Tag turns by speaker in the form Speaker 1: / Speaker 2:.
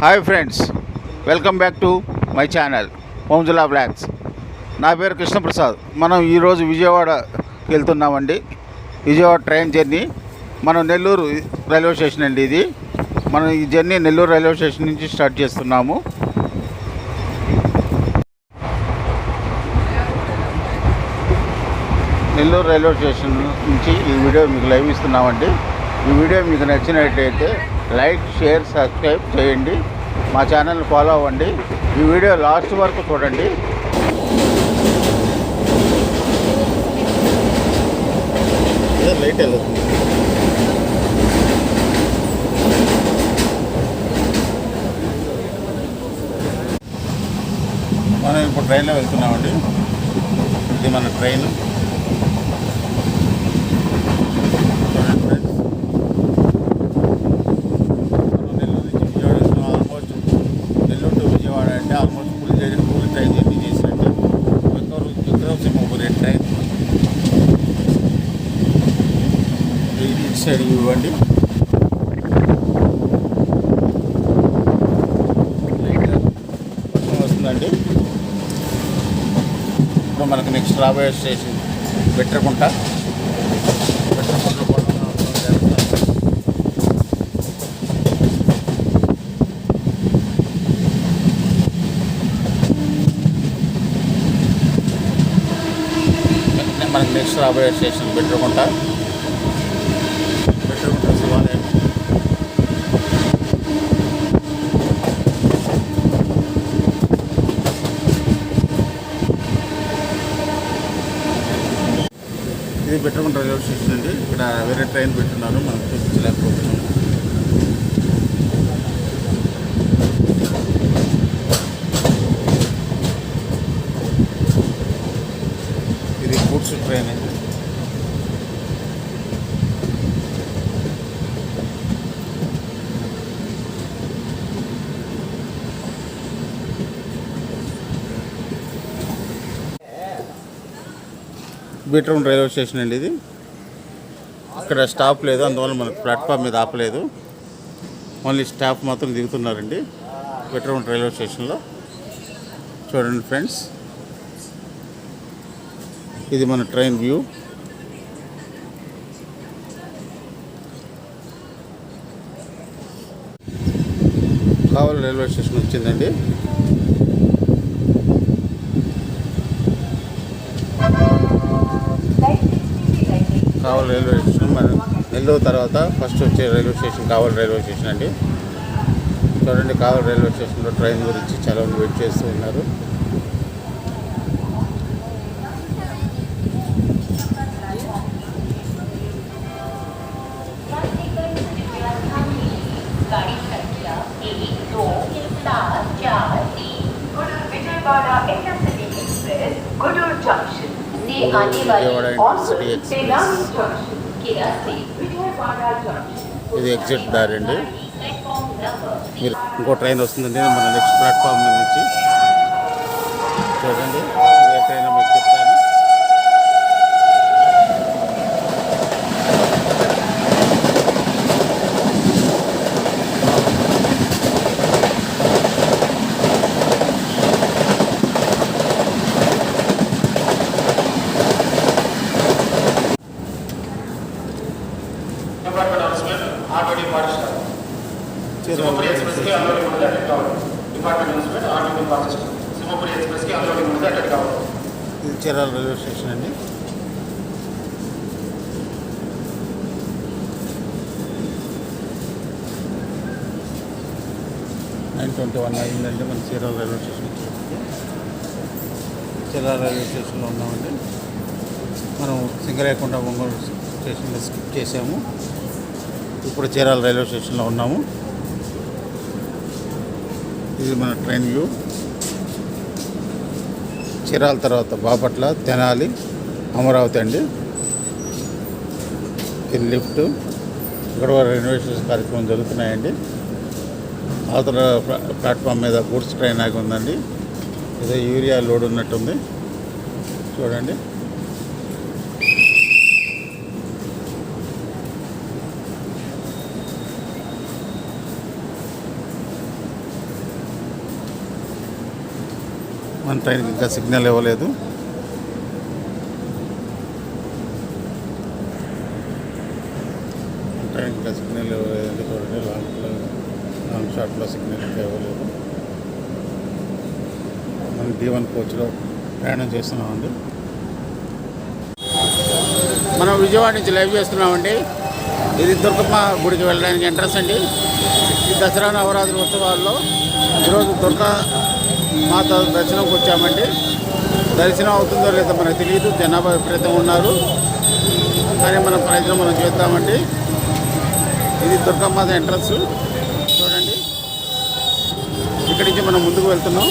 Speaker 1: Hi friends, welcome back to my channel హోమ్జిలా blogs. నా పేరు కృష్ణప్రసాద్. మనం ఈరోజు విజయవాడకి వెళ్తున్నామండి. Vijayawada train journey. మనం నెల్లూరు రైల్వే స్టేషన్ అండి ఇది. మనం ఈ జర్నీ నెల్లూరు రైల్వే స్టేషన్ నుంచి స్టార్ట్ చేస్తున్నాము. నెల్లూరు రైల్వే స్టేషన్ నుంచి ఈ వీడియో మీకు లైవ్ ఇస్తున్నామండి. ఈ వీడియో మీకు నచ్చినట్లయితే లైక్, షేర్, సబ్స్క్రైబ్ చేయండి. మా ఛానల్ని ఫాలో అవ్వండి. ఈ వీడియో లాస్ట్ వరకు చూడండి. లైట్ వెళ్తుంది. మనం ఇప్పుడు ట్రైన్లో వెళ్తున్నామండి. ఇది మన ట్రైన్. సైడ్ ఇవ్వండి. వస్తుందండి. ఇప్పుడు మనకు నెక్స్ట్ రాబోయే స్టేషన్ బెట్టరకుంట. మనకు నెక్స్ట్ రాబోయే స్టేషన్ బెట్టరకుంట. ఇది బెట్టరకుంట రైల్వే స్టేషన్ అండి. ఇక్కడ వేరే ట్రైన్ పెట్టున్నాను, మనం చూపించలేకపోతున్నాము. ఇది గూడ్స్ ట్రైన్ అండి. బెట్టరకుంట రైల్వే స్టేషన్ అండి ఇది. ఇక్కడ స్టాప్ లేదు, అందువల్ల మనకు ప్లాట్ఫామ్ మీద ఆపలేదు. ఓన్లీ స్టాఫ్ మాత్రం దిగుతున్నారండి బెట్టరకుంట రైల్వే స్టేషన్లో. చూడండి ఫ్రెండ్స్, ఇది మన ట్రైన్ వ్యూ. కావలి రైల్వే స్టేషన్ వచ్చిందండి. కావలి రైల్వే స్టేషన్ మన నెల్లూరు తర్వాత ఫస్ట్ వచ్చే రైల్వే స్టేషన్ కావలి రైల్వే స్టేషన్ అండి. చూడండి, కావలి రైల్వే స్టేషన్లో ట్రైన్ గురించి చాలా మంది వెయిట్ చేస్తూ ఉన్నారు. Vijayawada intercity express. ఇది ఎగ్జిట్ దారి అండి. మీరు ఇంకో ట్రైన్ వస్తుందండి మన నెక్స్ట్ ప్లాట్ఫామ్ నుంచి. చూడండి, ఏ ట్రైన్ మీకు చెప్తాను. ఇది చీరాల రైల్వే స్టేషన్ అండి. (9:21) అయిందండి మన Chirala railway station. Chirala railway స్టేషన్లో ఉన్నామండి. మనం సింగరేకొండ ఒంగోలు స్టేషన్లో స్కిప్ చేసాము. ఇప్పుడు చీరాల రైల్వే స్టేషన్లో ఉన్నాము. ఇది మన ట్రైన్ వ్యూ. చీరాల తర్వాత బాపట్ల, తెనాలి, అమరావతి అండి. ఇది లిఫ్ట్. ఇక్కడ రెనోవేషన్ కార్యక్రమం జరుగుతున్నాయండి. అవతల ప్లాట్ఫామ్ మీద గూడ్స్ ట్రైన్ ఆగి ఉందండి. ఏదో యూరియా లోడ్ ఉన్నట్టుంది. చూడండి, మన ట్రైన్కి ఇంకా సిగ్నల్ ఇవ్వలేదు. ట్రైన్ ఇంకా సిగ్నల్ ఇవ్వలేదు. చూడండి, లాంగ్ షాట్లో సిగ్నల్ ఇంకా ఇవ్వలేదు. మనం D1 కోచ్లో ప్రయాణం చేస్తున్నామండి. మనం విజయవాడ నుంచి లైవ్ చేస్తున్నామండి. ఇది దుర్గమ్మ గుడికి వెళ్ళడానికి ఎంట్రన్స్ అండి. ఈ దసరా నవరాత్రి ఉత్సవాల్లో ఈరోజు దుర్గా మాత దర్శనంకి వచ్చామండి. దర్శనం అవుతుందో లేదో మనకు తెలియదు, జనాభా విపరీతం ఉన్నారు. కానీ మన ప్రయత్నం మనం చేద్దామండి. ఇది దుర్గమ్మ ఎంట్రన్స్ చూడండి. ఇక్కడి నుంచి మనం ముందుకు వెళ్తున్నాం.